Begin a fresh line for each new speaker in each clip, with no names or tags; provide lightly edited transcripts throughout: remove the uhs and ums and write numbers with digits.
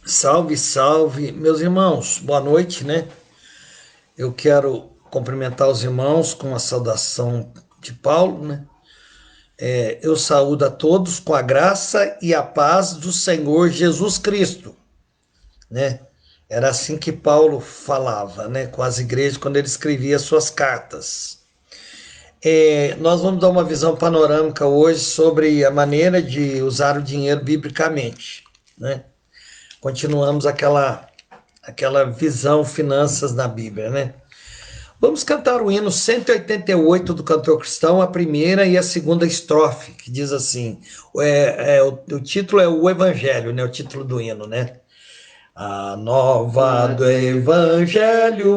Salve, salve, meus irmãos, boa noite, né? Eu quero cumprimentar os irmãos com a saudação de Paulo, né? Eu saúdo a todos com a graça e a paz do Senhor Jesus Cristo, né? Era assim que Paulo falava, né, com as igrejas quando ele escrevia suas cartas. Nós vamos dar uma visão panorâmica hoje sobre a maneira de usar o dinheiro biblicamente, né? Continuamos aquela visão finanças na Bíblia, né? Vamos cantar o hino 188 do cantor cristão, a primeira e a segunda estrofe, que diz assim, o título é o Evangelho, né? O título do hino, né? A nova do Evangelho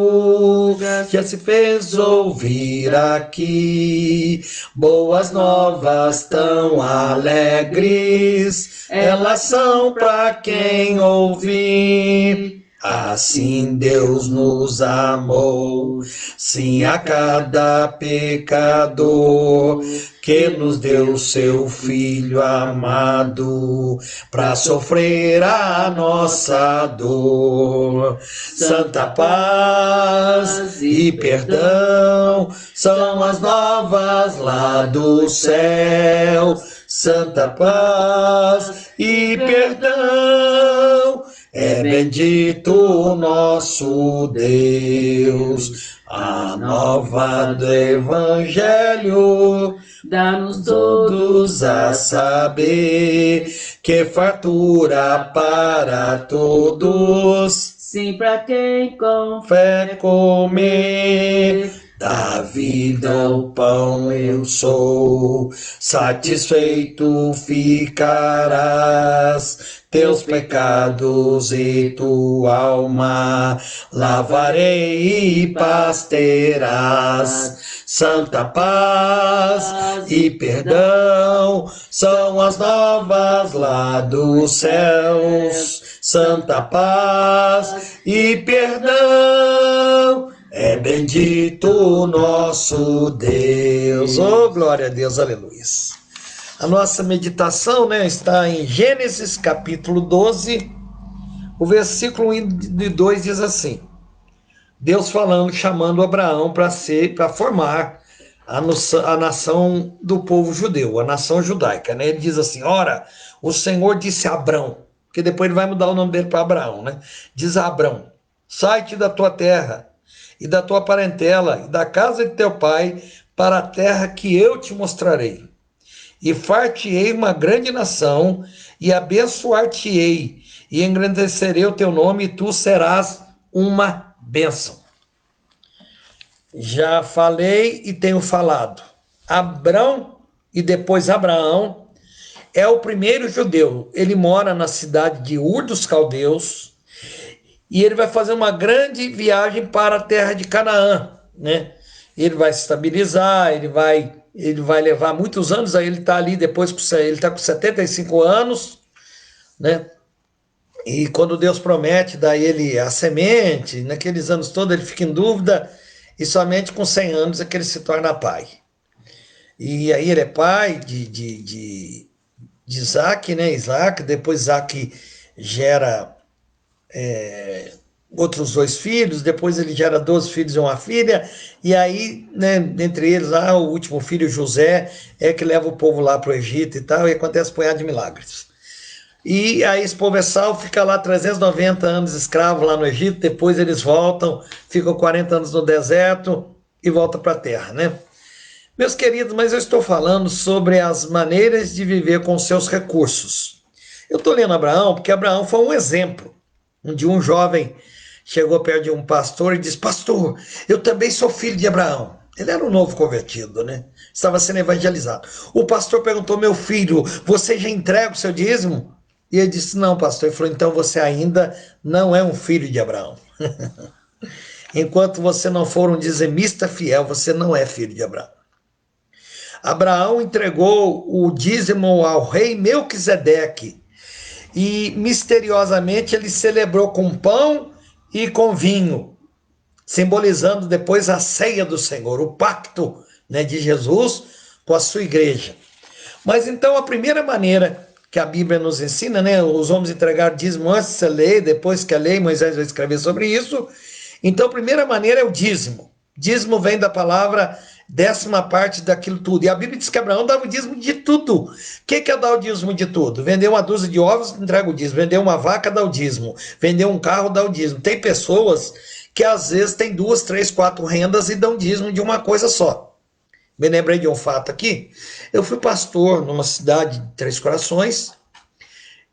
já se fez ouvir aqui, boas novas tão alegres, elas são para quem ouvir. Assim Deus nos amou, sim, a cada pecador, que nos deu seu Filho amado, para sofrer a nossa dor. Santa paz e perdão são as novas lá do céu. Santa paz e perdão, é bendito o nosso Deus. A nova do Evangelho dá-nos todos a saber que fartura para todos, sim, para quem com fé comer. Da vida o pão eu sou, satisfeito ficarás, teus pecados e tua alma lavarei e paz terás. Santa paz e perdão são as novas lá dos céus. Santa paz e perdão, é bendito o nosso Deus. Oh, glória a Deus, aleluia. A nossa meditação, né, está em Gênesis capítulo 12, o versículo 1 e 2 diz assim: Deus falando, chamando Abraão para formar a nação do povo judeu, a nação judaica, né? Ele diz assim: ora, o Senhor disse a Abrão, porque depois ele vai mudar o nome dele para Abraão, né? Diz a Abrão: sai-te da tua terra e da tua parentela e da casa de teu pai para a terra que eu te mostrarei. E far-te-ei uma grande nação, e abençoar-te-ei, e engrandecerei o teu nome, e tu serás uma bênção. Já falei e tenho falado. Abrão e depois Abraão é o primeiro judeu. Ele mora na cidade de Ur dos Caldeus, e ele vai fazer uma grande viagem para a terra de Canaã, né? Ele vai se estabilizar, ele vai levar muitos anos, aí ele está ali depois, ele está com 75 anos, né? E quando Deus promete dar ele a semente, naqueles anos todos ele fica em dúvida, e somente com 100 anos é que ele se torna pai. E aí ele é pai de Isaac, né? Isaac, depois Isaac gera outros 2 filhos, depois ele gera 12 filhos e uma filha, e aí, né, entre eles lá, o último filho, José, é que leva o povo lá para o Egito e tal, e acontece um punhado de milagres. E aí esse povo é salvo, fica lá 390 anos escravo lá no Egito, depois eles voltam, ficam 40 anos no deserto e voltam para a terra, né? Meus queridos, mas eu estou falando sobre as maneiras de viver com seus recursos. Eu estou lendo Abraão porque Abraão foi um exemplo de um jovem chegou perto de um pastor e disse: pastor, eu também sou filho de Abraão. Ele era um novo convertido, né? Estava sendo evangelizado. O pastor perguntou: meu filho, você já entrega o seu dízimo? E ele disse: não, pastor. Ele falou: então você ainda não é um filho de Abraão. Enquanto você não for um dizimista fiel, você não é filho de Abraão. Abraão entregou o dízimo ao rei Melquisedeque, e misteriosamente ele celebrou com pão e com vinho, simbolizando depois a ceia do Senhor, o pacto, né, de Jesus com a sua igreja. Mas então a primeira maneira que a Bíblia nos ensina, né? Os homens entregaram dízimo antes de ser lei, depois que a lei, Moisés vai escrever sobre isso. Então, a primeira maneira é o dízimo. Dízimo vem da palavra 10ª parte daquilo tudo. E a Bíblia diz que Abraão dava o dízimo de tudo. O que é dar o dízimo de tudo? Vender uma dúzia de ovos, entrega o dízimo. Vender uma vaca, dá o dízimo. Vender um carro, dá o dízimo. Tem pessoas que às vezes têm 2, 3, 4 rendas e dão dízimo de uma coisa só. Me lembrei de um fato aqui. Eu fui pastor numa cidade de Três Corações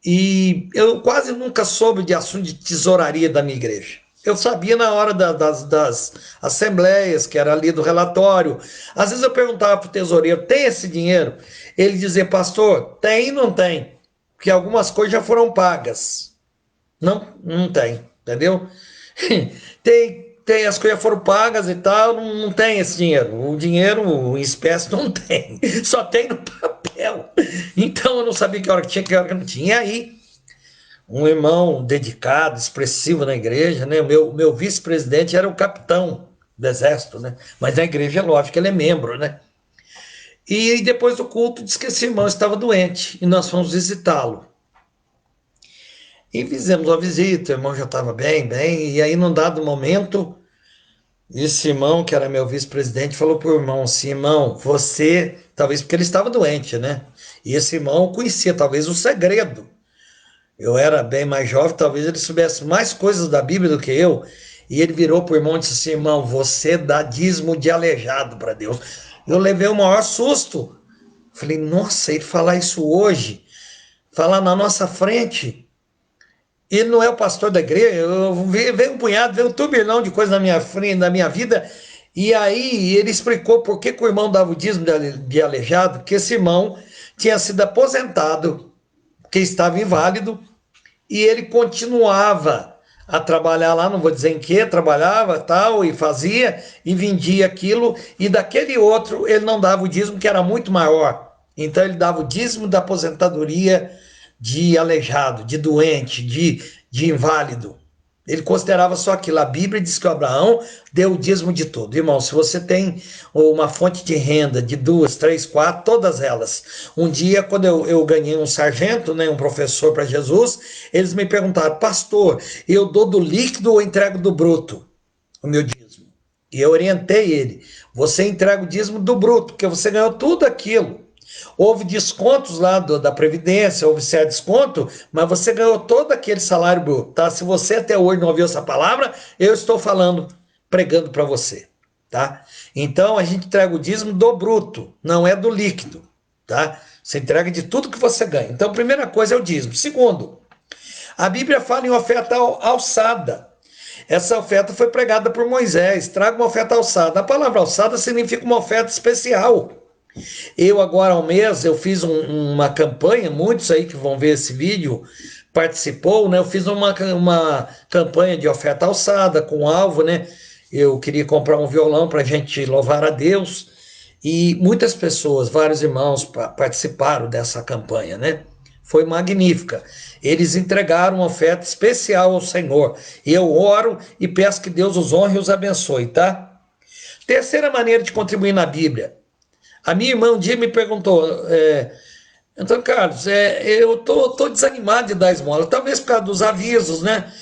e eu quase nunca soube de assunto de tesouraria da minha igreja. Eu sabia na hora das assembleias, que era ali do relatório. Às vezes eu perguntava para o tesoureiro, tem esse dinheiro? Ele dizia, pastor, tem e não tem, porque algumas coisas já foram pagas. Não, não tem, entendeu? Tem as coisas foram pagas e tal, não tem esse dinheiro. O dinheiro em espécie não tem, só tem no papel. Então eu não sabia que hora que tinha, que hora que não tinha. E aí, um irmão dedicado, expressivo na igreja, né? O meu vice-presidente era o capitão do exército, né? Mas na igreja é lógico que ele é membro, né? E depois do culto disse que esse irmão estava doente e nós fomos visitá-lo. E fizemos uma visita, o irmão já estava bem, e aí num dado momento, esse irmão, que era meu vice-presidente, falou para o irmão assim, irmão, você, talvez porque ele estava doente, né? E esse irmão conhecia talvez o segredo. Eu era bem mais jovem, talvez ele soubesse mais coisas da Bíblia do que eu. E ele virou para o irmão e disse assim, irmão, você dá dízimo de aleijado para Deus. Eu levei o maior susto. Falei, nossa, ele falar isso hoje, falar na nossa frente. Ele não é o pastor da igreja, veio um punhado, veio um turbilhão de coisas na minha frente, na minha vida, e aí ele explicou por que o irmão dava o dízimo de aleijado, porque esse irmão tinha sido aposentado, porque estava inválido, e ele continuava a trabalhar lá, não vou dizer em que, trabalhava tal, e fazia, e vendia aquilo, e daquele outro ele não dava o dízimo, que era muito maior. Então ele dava o dízimo da aposentadoria de aleijado, de doente, de inválido. Ele considerava só aquilo. A Bíblia diz que o Abraão deu o dízimo de tudo. Irmão, se você tem uma fonte de renda de 2, 3, 4, todas elas. Um dia, quando eu ganhei um sargento, né, um professor para Jesus, eles me perguntaram, pastor, eu dou do líquido ou entrego do bruto o meu dízimo? E eu orientei ele, você entrega o dízimo do bruto, porque você ganhou tudo aquilo. Houve descontos lá da Previdência, houve certo desconto, mas você ganhou todo aquele salário bruto, tá? Se você até hoje não ouviu essa palavra, eu estou falando, pregando para você, tá? Então a gente entrega o dízimo do bruto, não é do líquido, tá? Você entrega de tudo que você ganha. Então a primeira coisa é o dízimo. Segundo, a Bíblia fala em oferta alçada. Essa oferta foi pregada por Moisés, traga uma oferta alçada. A palavra alçada significa uma oferta especial. Eu agora há um mês, eu fiz uma campanha, muitos aí que vão ver esse vídeo participou, né? Eu fiz uma campanha de oferta alçada com alvo, né? Eu queria comprar um violão para a gente louvar a Deus e muitas pessoas, vários irmãos participaram dessa campanha, né? Foi magnífica. Eles entregaram uma oferta especial ao Senhor. E eu oro e peço que Deus os honre e os abençoe, tá? Terceira maneira de contribuir na Bíblia. A minha irmã um dia me perguntou, então, Carlos, eu tô desanimado de dar esmola, talvez por causa dos avisos, né?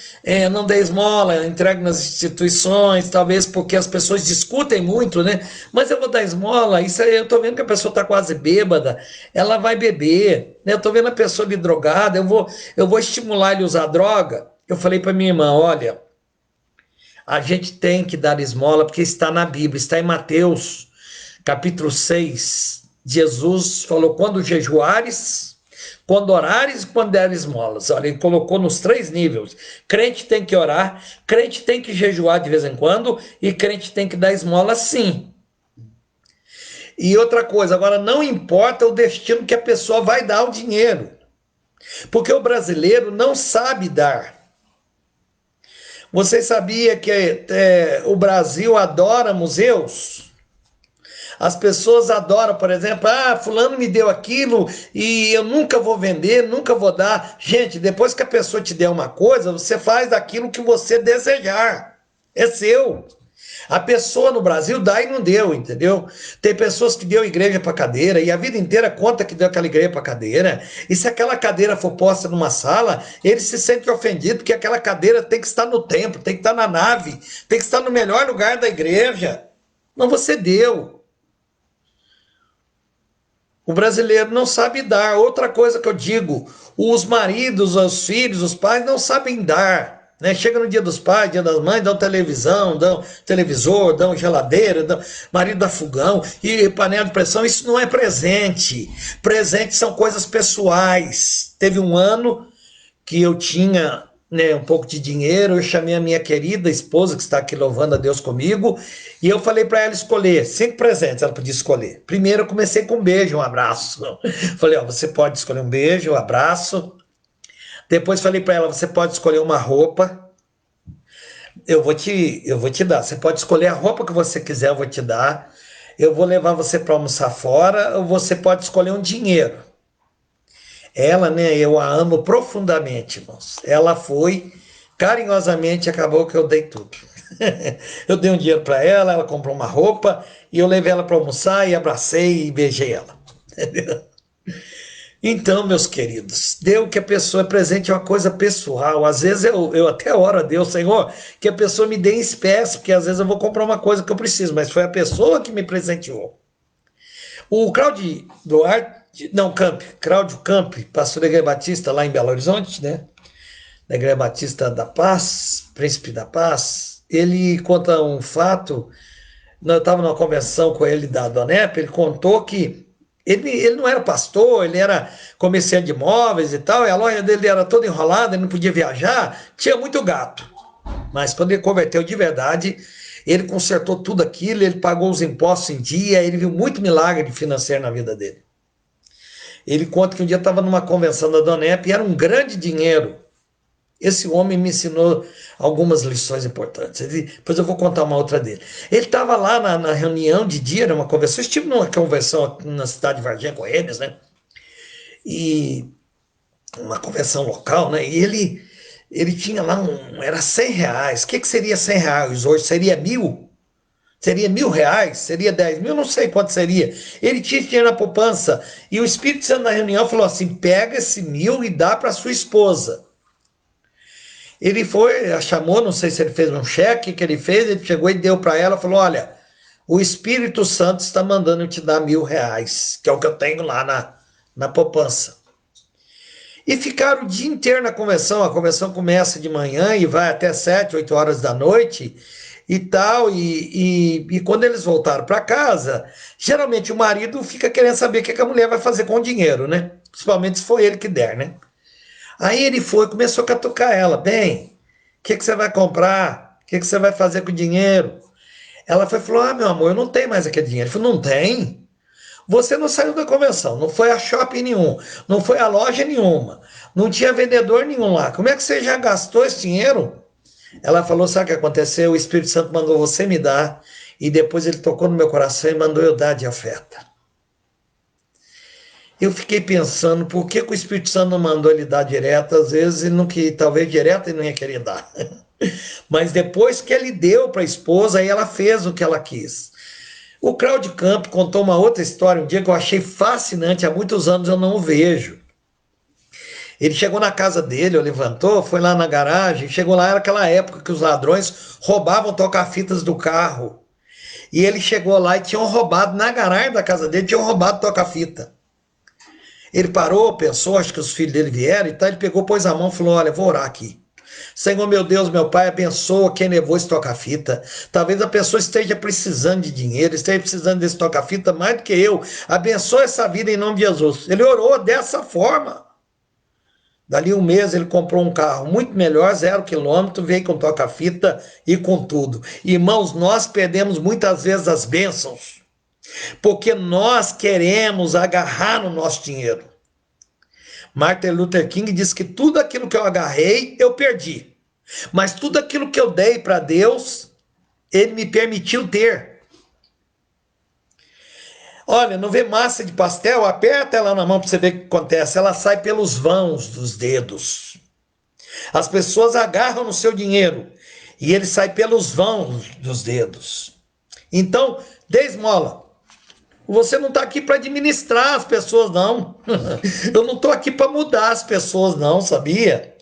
Não dê esmola, entregue nas instituições, talvez porque as pessoas discutem muito, né? Mas eu vou dar esmola, isso aí, eu tô vendo que a pessoa tá quase bêbada, ela vai beber, né? Eu tô vendo a pessoa ali drogada, eu vou estimular ele a usar droga. Eu falei para minha irmã, olha, a gente tem que dar esmola porque está na Bíblia, está em Mateus, capítulo 6, Jesus falou, quando jejuares, quando orares e quando deres esmolas. Olha, ele colocou nos 3 níveis. Crente tem que orar, crente tem que jejuar de vez em quando e crente tem que dar esmola sim. E outra coisa, agora não importa o destino que a pessoa vai dar o dinheiro, porque o brasileiro não sabe dar. Você sabia que o Brasil adora museus? As pessoas adoram, por exemplo, fulano me deu aquilo e eu nunca vou vender, nunca vou dar. Gente, depois que a pessoa te der uma coisa, você faz aquilo que você desejar. É seu. A pessoa no Brasil dá e não deu, entendeu? Tem pessoas que deu igreja para cadeira e a vida inteira conta que deu aquela igreja para cadeira. E se aquela cadeira for posta numa sala, ele se sente ofendido porque aquela cadeira tem que estar no templo, tem que estar na nave, tem que estar no melhor lugar da igreja. Não, você deu. O brasileiro não sabe dar. Outra coisa que eu digo, os maridos, os filhos, os pais não sabem dar. Né? Chega no dia dos pais, dia das mães, dão televisão, dão televisor, dão geladeira, dão marido dá fogão e panela de pressão. Isso não é presente. Presente são coisas pessoais. Teve um ano que eu tinha, né, um pouco de dinheiro, eu chamei a minha querida esposa, que está aqui louvando a Deus comigo, e eu falei para ela escolher 5 presentes, ela podia escolher. Primeiro eu comecei com um beijo, um abraço. Falei, ó, você pode escolher um beijo, um abraço. Depois falei para ela, você pode escolher uma roupa, eu vou te dar. Você pode escolher a roupa que você quiser, eu vou te dar. Eu vou levar você para almoçar fora, ou você pode escolher um dinheiro. Ela, né, eu a amo profundamente, irmãos. Ela foi, carinhosamente, acabou que eu dei tudo. Eu dei um dinheiro para ela, ela comprou uma roupa, e eu levei ela para almoçar, e abracei e beijei ela. Então, meus queridos, deu que a pessoa é presente é uma coisa pessoal. Às vezes eu até oro a Deus, Senhor, que a pessoa me dê em espécie, porque às vezes eu vou comprar uma coisa que eu preciso, mas foi a pessoa que me presenteou. O Cláudio Duarte, não, Cláudio Camp, pastor da Igreja Batista lá em Belo Horizonte, né? Da Igreja Batista da Paz, Príncipe da Paz, ele conta um fato. Eu estava numa convenção com ele da Donep, ele contou que ele não era pastor, ele era comerciante de imóveis e tal, e a loja dele era toda enrolada, ele não podia viajar, tinha muito gato. Mas quando ele converteu de verdade, ele consertou tudo aquilo, ele pagou os impostos em dia, ele viu muito milagre financeiro na vida dele. Ele conta que um dia estava numa convenção da Donep e era um grande dinheiro. Esse homem me ensinou algumas lições importantes. Depois eu vou contar uma outra dele. Ele estava lá na reunião de dia, numa convenção. Eu estive numa convenção na cidade de Varginha com eles, né? E uma convenção local, né? E ele tinha lá era R$ 100. O que seria R$ 100 hoje? Seria 1.000? Seria R$ 1.000? Seria 10.000? Não sei quanto seria. Ele tinha dinheiro na poupança. E o Espírito Santo na reunião falou assim: pega esse 1.000 e dá para sua esposa. Ele foi, a chamou, não sei se ele fez um cheque, que ele fez, ele chegou e deu para ela, falou, olha, o Espírito Santo está mandando eu te dar R$ 1.000, que é o que eu tenho lá na poupança. E ficaram o dia inteiro na convenção, a convenção começa de manhã e vai até 7, 8 horas da noite e tal, e quando eles voltaram para casa, geralmente o marido fica querendo saber o que a mulher vai fazer com o dinheiro, né? Principalmente se for ele que der, né? Aí ele foi, começou a catucar ela. Bem, o que você vai comprar? O que você vai fazer com o dinheiro? Ela foi, falou, meu amor, eu não tenho mais aquele dinheiro. Ele falou, não tem? Você não saiu da convenção, não foi a shopping nenhum, não foi a loja nenhuma, não tinha vendedor nenhum lá. Como é que você já gastou esse dinheiro? Ela falou, sabe o que aconteceu? O Espírito Santo mandou você me dar, e depois ele tocou no meu coração e mandou eu dar de oferta. Eu fiquei pensando, por que o Espírito Santo não mandou ele dar direto? Às vezes, ele não queria, talvez direto ele não ia querer dar. Mas depois que ele deu para a esposa, aí ela fez o que ela quis. O Cláudio Campo contou uma outra história, um dia que eu achei fascinante, há muitos anos eu não o vejo. Ele chegou na casa dele, levantou, foi lá na garagem, chegou lá, era aquela época que os ladrões roubavam toca-fitas do carro. E ele chegou lá e tinham roubado, na garagem da casa dele, tinham roubado toca-fita. Ele parou, pensou, acho que os filhos dele vieram e tal, ele pegou, pôs a mão e falou, olha, vou orar aqui. Senhor, meu Deus, meu Pai, abençoa quem levou esse toca-fita. Talvez a pessoa esteja precisando de dinheiro, esteja precisando desse toca-fita mais do que eu. Abençoa essa vida em nome de Jesus. Ele orou dessa forma. Dali um mês ele comprou um carro muito melhor, 0 quilômetro, veio com toca-fita e com tudo. Irmãos, nós perdemos muitas vezes as bênçãos, porque nós queremos agarrar no nosso dinheiro. Martin Luther King diz que tudo aquilo que eu agarrei, eu perdi. Mas tudo aquilo que eu dei para Deus, Ele me permitiu ter. Olha, não vê massa de pastel? Aperta ela na mão para você ver o que acontece. Ela sai pelos vãos dos dedos. As pessoas agarram no seu dinheiro E ele sai pelos vãos dos dedos. Então, dê esmola. Você não está aqui para administrar as pessoas, não. Eu não estou aqui para mudar as pessoas, não, sabia?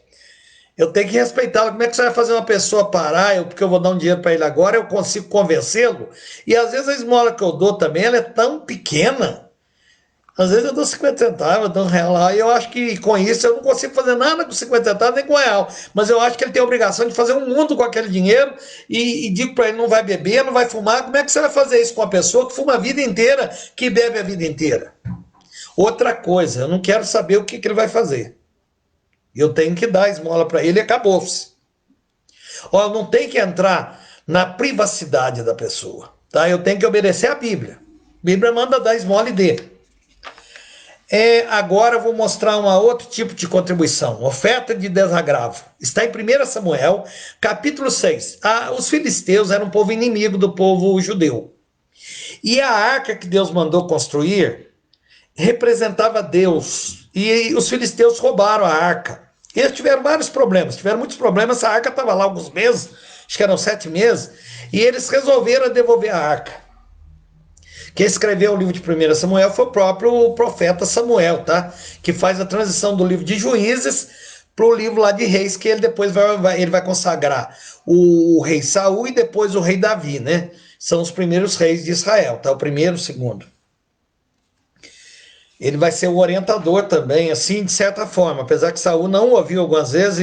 Eu tenho que respeitá-la. Como é que você vai fazer uma pessoa parar? Porque eu vou dar um dinheiro para ele agora, eu consigo convencê-lo? E às vezes a esmola que eu dou também, ela é tão pequena. Às vezes eu dou 50 centavos, eu dou R$1 lá, e eu acho que com isso eu não consigo fazer nada com 50 centavos nem com R$1. Mas eu acho que ele tem a obrigação de fazer um mundo com aquele dinheiro e digo para ele, não vai beber, não vai fumar. Como é que você vai fazer isso com uma pessoa que fuma a vida inteira, que bebe a vida inteira? Outra coisa, eu não quero saber o que ele vai fazer. Eu tenho que dar esmola para ele e acabou-se. Ó, não tem que entrar na privacidade da pessoa, tá? Eu tenho que obedecer a Bíblia. A Bíblia manda dar esmola e dê. Agora eu vou mostrar um outro tipo de contribuição, oferta de desagravo. Está em 1 Samuel, capítulo 6. Os filisteus eram um povo inimigo do povo judeu. E a arca que Deus mandou construir representava Deus. E os filisteus roubaram a arca. Eles tiveram vários problemas, tiveram muitos problemas. Essa arca estava lá alguns meses, acho que eram 7 meses, e eles resolveram devolver a arca. Quem escreveu o livro de 1 Samuel foi o próprio profeta Samuel, tá? Que faz a transição do livro de Juízes para o livro lá de Reis, que ele depois vai consagrar o rei Saul e depois o rei Davi, né? São os primeiros reis de Israel, tá? O primeiro e o segundo. Ele vai ser o orientador também, assim, de certa forma, apesar que Saul não ouviu algumas vezes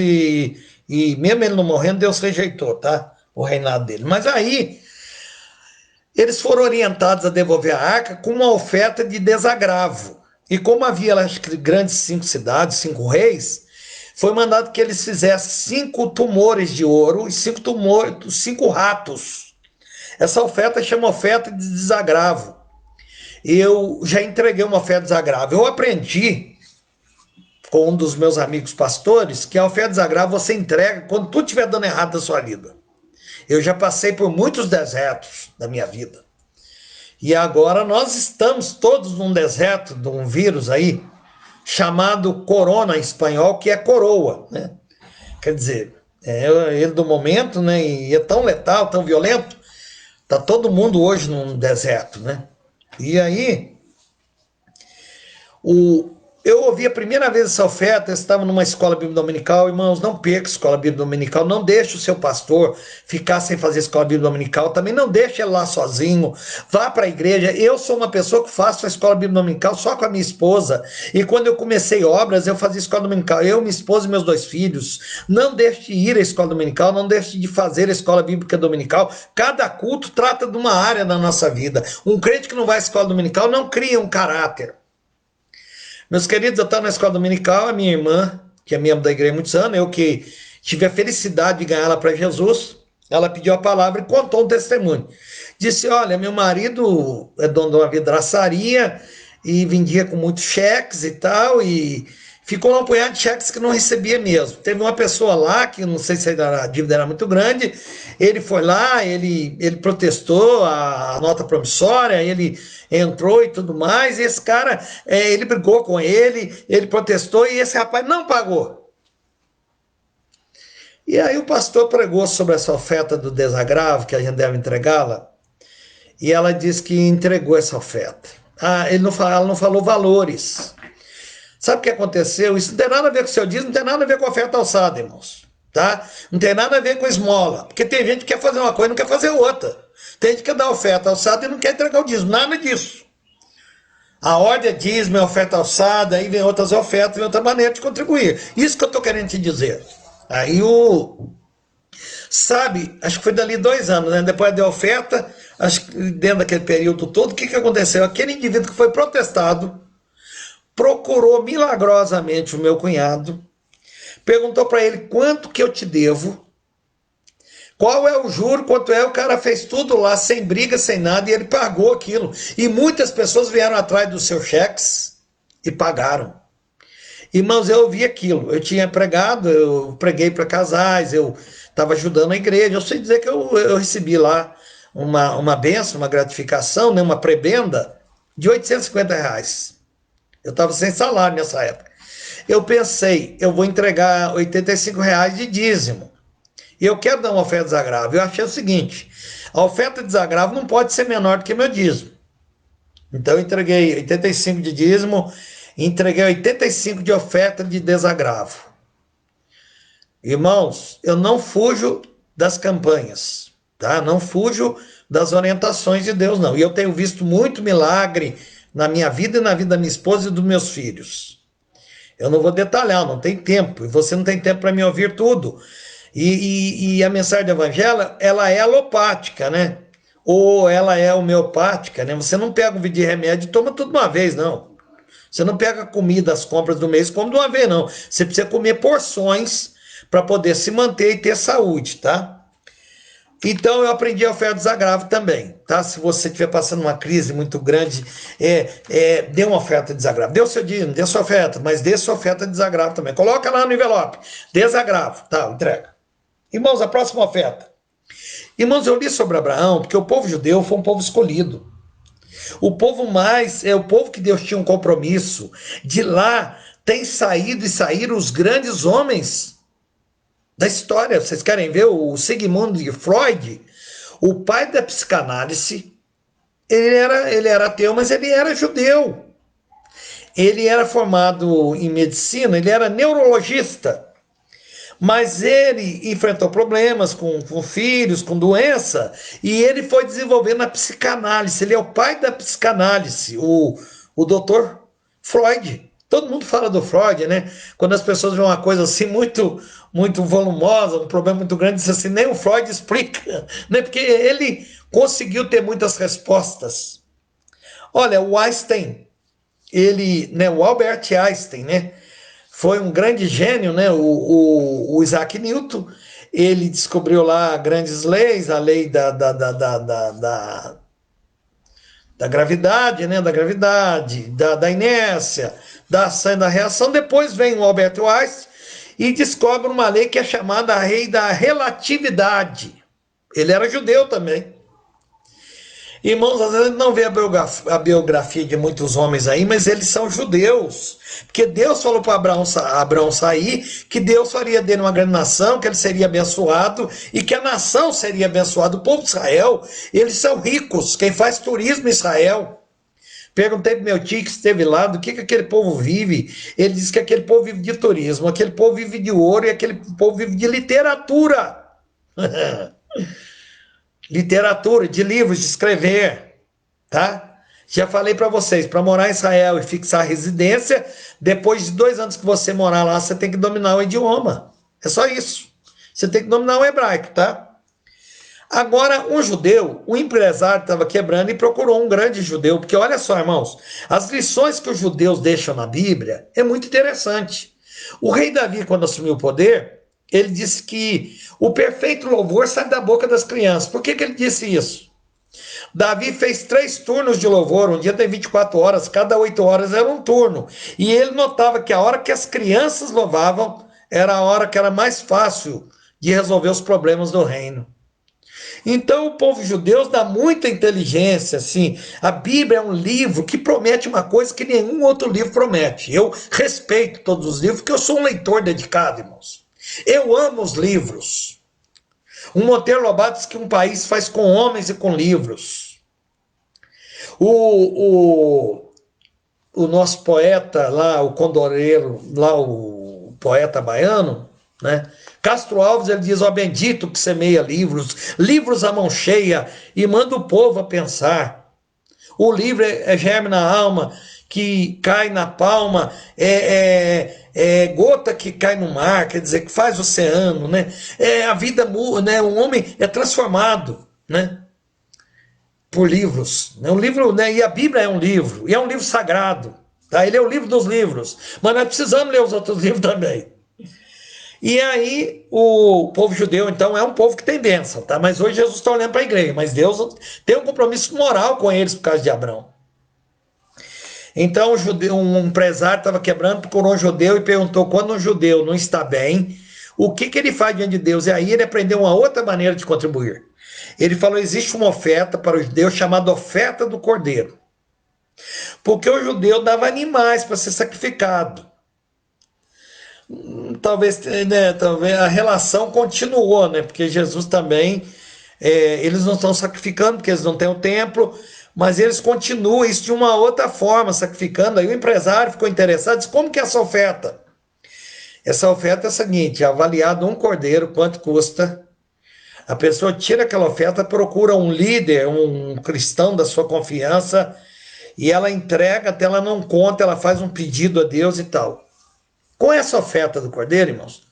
e mesmo ele não morrendo, Deus rejeitou, tá? O reinado dele. Mas aí eles foram orientados a devolver a arca com uma oferta de desagravo. E como havia acho que grandes 5 cidades, 5 reis, foi mandado que eles fizessem 5 tumores de ouro e 5 ratos. Essa oferta chama oferta de desagravo. Eu já entreguei uma oferta de desagravo. Eu aprendi com um dos meus amigos pastores que a oferta de desagravo você entrega quando tudo estiver dando errado na sua vida. Eu já passei por muitos desertos da minha vida. E agora nós estamos todos num deserto de um vírus aí, chamado corona em espanhol, que é coroa, né? Quer dizer, ele do momento, né? E é tão letal, tão violento. Tá todo mundo hoje num deserto, né? E aí, eu ouvi a primeira vez essa oferta, eu estava numa escola bíblica dominical. Irmãos, não perca a escola bíblica dominical, não deixe o seu pastor ficar sem fazer escola bíblica dominical, também não deixe ele lá sozinho, vá para a igreja. Eu sou uma pessoa que faço a escola bíblica dominical só com a minha esposa, e quando eu comecei obras, eu fazia escola dominical, eu, minha esposa e meus 2 filhos. Não deixe de ir à escola dominical, não deixe de fazer a escola bíblica dominical. Cada culto trata de uma área da nossa vida. Um crente que não vai à escola dominical não cria um caráter. Meus queridos, eu estava na escola dominical, a minha irmã, que é membro da igreja há muitos anos, eu que tive a felicidade de ganhar ela para Jesus, ela pediu a palavra e contou um testemunho. Disse, olha, meu marido é dono de uma vidraçaria e vendia com muitos cheques e tal, e ficou um punhado de cheques que não recebia mesmo. Teve uma pessoa lá, que não sei se a dívida era muito grande, ele foi lá, ele protestou a nota promissória, ele entrou e tudo mais, e esse cara, ele brigou com ele protestou, e esse rapaz não pagou. E aí o pastor pregou sobre essa oferta do desagravo, que a gente deve entregá-la, e ela disse que entregou essa oferta. Ela não falou valores. Sabe o que aconteceu? Isso não tem nada a ver com o seu dízimo, não tem nada a ver com a oferta alçada, irmãos. Tá? Não tem nada a ver com esmola. Porque tem gente que quer fazer uma coisa e não quer fazer outra. Tem gente que quer dar oferta alçada e não quer entregar o dízimo. Nada disso. A ordem é dízimo, é oferta alçada, aí vem outras ofertas, vem outra maneira de contribuir. Isso que eu estou querendo te dizer. Aí sabe, acho que foi dali 2 anos, né? Depois da oferta, acho que dentro daquele período todo, o que aconteceu? Aquele indivíduo que foi protestado procurou milagrosamente o meu cunhado, perguntou para ele quanto que eu te devo, qual é o juro, quanto é, o cara fez tudo lá, sem briga, sem nada, e ele pagou aquilo. E muitas pessoas vieram atrás dos seus cheques e pagaram. Irmãos, eu ouvi aquilo, eu tinha pregado, eu preguei para casais, eu estava ajudando a igreja, eu sei dizer que eu recebi lá uma bênção, uma gratificação, né, uma prebenda de R$850. Eu estava sem salário nessa época. Eu pensei, eu vou entregar R$85 de dízimo. e eu quero dar uma oferta de desagravo. Eu achei o seguinte, a oferta de desagravo não pode ser menor do que meu dízimo. Então eu entreguei 85 de dízimo, entreguei 85 de oferta de desagravo. Irmãos, eu não fujo das campanhas, tá? Não fujo das orientações de Deus, não. E eu tenho visto muito milagre na minha vida e na vida da minha esposa e dos meus filhos. Eu não vou detalhar, não tem tempo. E você não tem tempo para me ouvir tudo. E a mensagem do evangelho, ela é alopática, né? Ou ela é homeopática, né? Você não pega um vidro de remédio e toma tudo de uma vez, não. Você não pega comida, as compras do mês, come de uma vez, não. Você precisa comer porções para poder se manter e ter saúde, tá? Então eu aprendi a oferta de desagravo também, tá? Se você estiver passando uma crise muito grande, dê uma oferta de desagravo. Dê o seu dízimo, dê a sua oferta, mas dê a sua oferta de desagravo também. Coloca lá no envelope, desagravo, tá? Entrega. Irmãos, a próxima oferta. Irmãos, eu li sobre Abraão, porque o povo judeu foi um povo escolhido. O povo o povo que Deus tinha um compromisso. De lá tem saído e saíram os grandes homens da história. Vocês querem ver o Sigmund Freud, o pai da psicanálise? Ele era ateu, mas ele era judeu. Ele era formado em medicina, ele era neurologista. Mas ele enfrentou problemas com filhos, com doença, e ele foi desenvolvendo a psicanálise. Ele é o pai da psicanálise, o doutor Freud. Todo mundo fala do Freud, né? Quando as pessoas veem uma coisa assim muito volumosa, um problema muito grande, diz assim, nem o Freud explica, né? Porque ele conseguiu ter muitas respostas. Olha, o Einstein, o Albert Einstein, né? Foi um grande gênio, né? O Isaac Newton, ele descobriu lá grandes leis, a lei da gravidade, né? Da inércia, da ação e da reação. Depois vem o Albert Einstein e descobre uma lei que é chamada a lei da relatividade. Ele era judeu também. Irmãos, às vezes a gente não vê a biografia de muitos homens aí, mas eles são judeus. Porque Deus falou para Abraão sair, que Deus faria dele uma grande nação, que ele seria abençoado e que a nação seria abençoada. O povo de Israel, eles são ricos. Quem faz turismo em Israel. Perguntei para meu tio que esteve lá do que aquele povo vive. Ele disse que aquele povo vive de turismo, aquele povo vive de ouro e aquele povo vive de literatura. Literatura, de livros, de escrever, tá? Já falei para vocês, para morar em Israel e fixar residência, depois de 2 anos que você morar lá, você tem que dominar o idioma. É só isso. Você tem que dominar o hebraico, tá? Agora, um judeu, um empresário estava quebrando e procurou um grande judeu, porque olha só, irmãos, as lições que os judeus deixam na Bíblia é muito interessante. O rei Davi, quando assumiu o poder, ele disse que o perfeito louvor sai da boca das crianças. Por que ele disse isso? Davi fez 3 turnos de louvor, um dia tem 24 horas, cada 8 horas era um turno. E ele notava que a hora que as crianças louvavam era a hora que era mais fácil de resolver os problemas do reino. Então o povo judeu dá muita inteligência, assim. A Bíblia é um livro que promete uma coisa que nenhum outro livro promete. Eu respeito todos os livros, porque eu sou um leitor dedicado, irmãos. Eu amo os livros. O Monteiro Lobato diz que um país faz com homens e com livros. O nosso poeta lá, o condoreiro, lá o poeta baiano, né? Castro Alves, ele diz, ó bendito que semeia livros, livros à mão cheia e manda o povo a pensar. O livro é germe na alma, que cai na palma, gota que cai no mar, quer dizer, que faz oceano, né? A vida muda, né? O homem é transformado, né? Por livros. Né? O livro, né? E a Bíblia é um livro, e é um livro sagrado, tá? Ele é o livro dos livros, mas nós precisamos ler os outros livros também. E aí, o povo judeu, então, é um povo que tem bênção, tá? Mas hoje Jesus está olhando para a igreja, mas Deus tem um compromisso moral com eles por causa de Abraão. Então, um empresário estava quebrando, procurou um judeu e perguntou, quando um judeu não está bem, o que ele faz diante de Deus? E aí ele aprendeu uma outra maneira de contribuir. Ele falou, existe uma oferta para os judeus chamada oferta do cordeiro. Porque o judeu dava animais para ser sacrificado. talvez, né, talvez a relação continuou, né? Porque Jesus também, eles não estão sacrificando, porque eles não têm o templo, mas eles continuam isso de uma outra forma, sacrificando. Aí o empresário ficou interessado, disse, como que é essa oferta? Essa oferta é a seguinte, avaliado um cordeiro, quanto custa? A pessoa tira aquela oferta, procura um líder, um cristão da sua confiança, e ela entrega, até ela não conta, ela faz um pedido a Deus e tal. Com essa oferta do cordeiro, irmãos,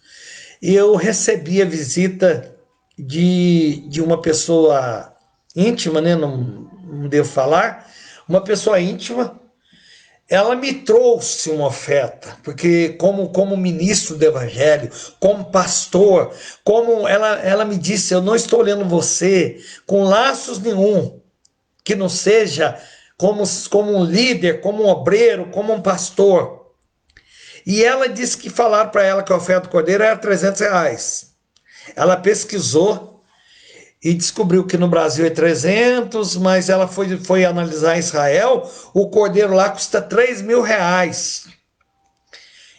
eu recebi a visita de uma pessoa íntima, né? Não devo falar, uma pessoa íntima. Ela me trouxe uma oferta, porque como ministro do evangelho, como pastor, como ela me disse, eu não estou olhando você com laços nenhum, que não seja como um líder, como um obreiro, como um pastor. E ela disse que falaram para ela que a oferta do cordeiro era R$ 300. Ela pesquisou e descobriu que no Brasil é 300, mas ela foi analisar em Israel, o cordeiro lá custa R$ 3.000.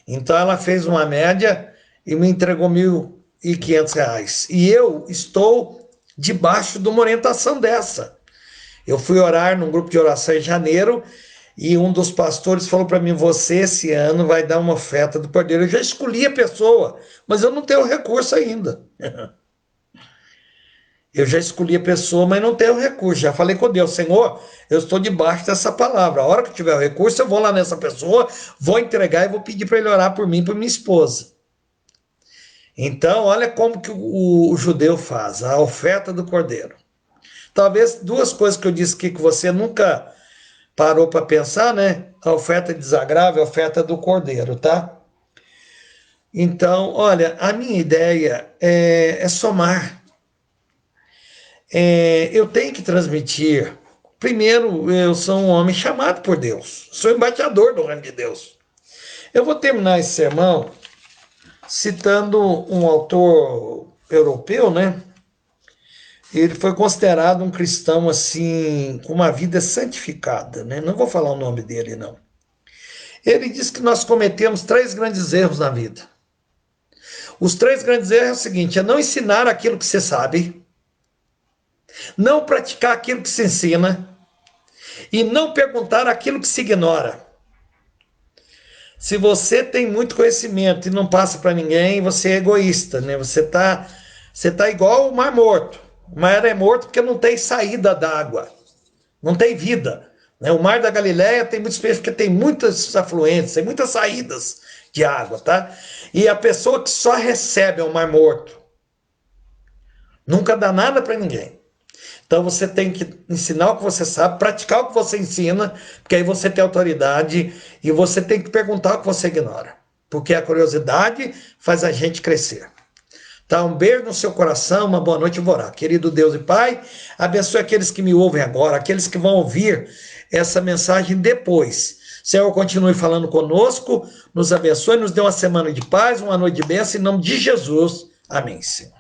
Então ela fez uma média e me entregou R$ 1.500. E eu estou debaixo de uma orientação dessa. Eu fui orar num grupo de oração em janeiro e um dos pastores falou para mim, você esse ano vai dar uma oferta do cordeiro. Eu já escolhi a pessoa, mas eu não tenho recurso ainda. Eu já escolhi a pessoa, mas não tenho recurso. Já falei com Deus, Senhor, eu estou debaixo dessa palavra. A hora que eu tiver o recurso, eu vou lá nessa pessoa, vou entregar e vou pedir para ele orar por mim e por minha esposa. Então, olha como que o judeu faz, a oferta do cordeiro. Talvez duas coisas que eu disse aqui que você nunca parou para pensar, né? A oferta de desagravo e a oferta do cordeiro, tá? Então, olha, a minha ideia é somar. Eu tenho que transmitir. Primeiro, eu sou um homem chamado por Deus, sou embaixador do reino de Deus. Eu vou terminar esse sermão citando um autor europeu, né? Ele foi considerado um cristão assim, com uma vida santificada, né? Não vou falar o nome dele, não. Ele diz que nós cometemos 3 grandes erros na vida. Os 3 grandes erros é o seguinte: é não ensinar aquilo que você sabe, não praticar aquilo que se ensina e não perguntar aquilo que se ignora. Se você tem muito conhecimento e não passa para ninguém, você é egoísta, né? Você tá igual o Mar Morto. O mar é morto porque não tem saída d'água, não tem vida, né? O Mar da Galileia tem muitos peixes porque tem muitas afluentes, tem muitas saídas de água, tá? E a pessoa que só recebe é o Mar Morto, nunca dá nada para ninguém. Então você tem que ensinar o que você sabe, praticar o que você ensina, porque aí você tem autoridade, e você tem que perguntar o que você ignora, porque a curiosidade faz a gente crescer. Tá, um beijo no seu coração, uma boa noite, vou orar. Querido Deus e Pai, abençoe aqueles que me ouvem agora, aqueles que vão ouvir essa mensagem depois. Senhor, continue falando conosco, nos abençoe, nos dê uma semana de paz, uma noite de bênção, em nome de Jesus. Amém, Senhor.